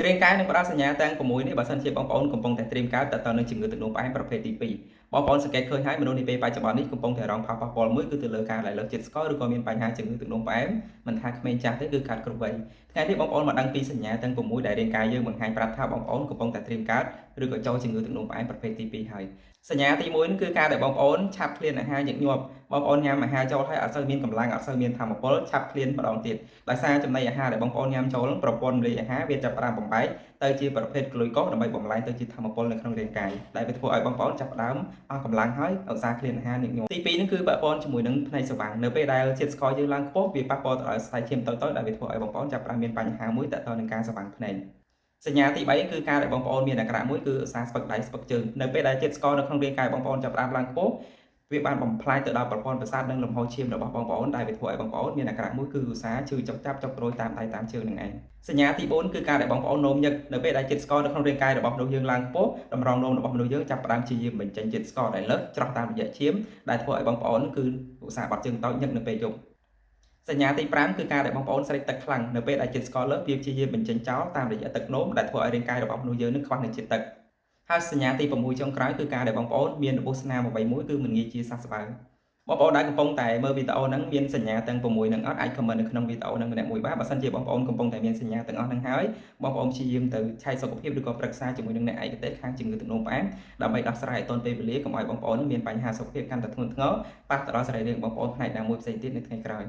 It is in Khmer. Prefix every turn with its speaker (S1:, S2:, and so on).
S1: រាងកាយនឹងផ្ដល់សញ្ញាទាំង6នេះបើសិនជាបងប្អូនកំពុងតែត្រៀមកើតទៅនឹងជំងឺទឹកនោមផ្អែមប្រភេទទី2បងប្អូនសង្កេតឃើញហើយមនុស្សនាពេលបច្ចុប្បន្ននេះកំពុងតែរងផលប៉ះពាល់មួយគឺទៅលើការដែលលើកជាតិស្ករឬក៏មានបញ្ហាជំងឺទឹកនោមផ្អែមមិនថាក្មេងចាស់ទេគឺកើតគ្រប់វ័យថ្ងៃនេះបងប្អូនមកដឹងពីសញ្ញាទាំង6ដែលរាងកាយយើងបង្ហាញប្រាប់ថាបងប្អូនកំពុងតែត្រៀមកើតឬក៏ចូលជំងឺទឹកនោមផ្អែមប្រភេទទី2ហើយសញ្ញាទី1គឺការដែលបងប្អូនឆាប់ឃ្លានអាហារញឹកញាប់បងប្អូនញ៉ាំអាហារចូលហើយអត់សូវមានកម្លាំងអត់សូវមានថាមពលឆាប់ឃ្លានម្ដងទៀតដោយសារចំណីអាហារដែលបងប្អូនញ៉ាំចូលប្រព័ន្ធរំលាយអាហារវាចាប់ផ្ដើមបំបែកទៅជាប្រភេទក្លូយកូសដើម្បីបំលែងទៅជាថាមពលនៅក្នុងរាងកាយដែលវាធ្វើឲ្យបងប្អូនចាប់ផ្ដើមអស់កម្លាំងហើយឧស្សាហ៍ឃ្លានអាហារញឹកញាប់ទី2ហ្នឹងគឺពាក់ព័ន្ធជាមួយនឹងភ្នែកស្វាំងនៅពេលដែលជាតិស្ករយើងឡើងខ្ពស់វាប៉ះពាល់ទៅដល់ស្សែងឈាមតូចៗដែលវាធ្វើឲ្យបងប្អូនចាប់ផ្ដើមមានបញ្ហាមួយទាក់ទងនឹងការស្វាំងភ្នែកសញ្ញាទី3គឺការដែលបងប្អូនមានអាការៈមួយគឺឧស្សាហ៍ស្ពឹកដៃស្ពឹកជើងនៅពេលដែលជាតិស្ករនៅក្នុងរាងកាយបងប្អូនចាប់ផ្ដើមឡើងខ្ពស់វាបានបំផ្លាញទៅដល់ប្រព័ន្ធប្រសាទនិងលំហូរឈាមរបស់បងប្អូនដែលវាធ្វើឲ្យបងប្អូនមានអាការៈមួយគឺឧស្សាហ៍ឈឺចុកចាប់ចុកក្រួយតាមដៃតាមជើងនឹងឯងសញ្ញាទី4គឺការដែលបងប្អូននោមញឹកនៅពេលដែលជាតិស្ករនៅក្នុងរាងកាយរបស់មនុស្សយើងឡើងខ្ពស់តម្រងនោមរបស់មនុស្សយើងចាប់ផ្ដើមជាយាមបញ្ចេញជាតិស្ករដែលលើសច្រោះតាមរយៈឈាមដែលធ្វើឲ្យបងប្អូនគឺឧស្សាហ៍បាត់ជើងតូចញឹកនៅពេលយប់សញ្ញាទី5គឺការដែលបងប្អូនស្រេកទឹកខ្លាំងនៅពេលដែលជាតិស្ករលើសវាព្យាយាមបញ្ចេញចោលតាមរយៈទឹកនោមដែលធ្វើឲ្យរាងកាយរបស់មនុស្សយើងនឹងខ្វះនៅជាតិទឹកហើយសញ្ញាទី6ចុងក្រោយគឺការដែលបងប្អូនមានរបួសស្នាមអ្វីមួយគឺមិនងាយជាសះស្បើយបងប្អូនដែលកំពុងតែមើលវីដេអូហ្នឹងមានសញ្ញាទាំង6ហ្នឹងអត់អាចខមមិននៅក្នុងវីដេអូហ្នឹងម្នាក់មួយបាទបើសិនជាបងប្អូនកំពុងតែមានសញ្ញាទាំងអស់ហ្នឹងហើយបងប្អូនព្យាយាមទៅឆែកសុខភាពឬក៏ប្រឹក្សាជាមួយនឹងអ្នកឯកទេសខាងជំងឺទឹកនោមផ្អែមដើម្បីដោះស្រាយឲ្យទាន់ពេលវេលាកុំឲ្យបងប្អូនមានបញ្ហាសុខភាពកាន់តែធ្ងន់ធ្ងរប៉ះទៅដល់សរីរាង្គបងប្អូនផ្នែកណាមួយផ្សេងទៀតនៅថ្ងៃក្រោយ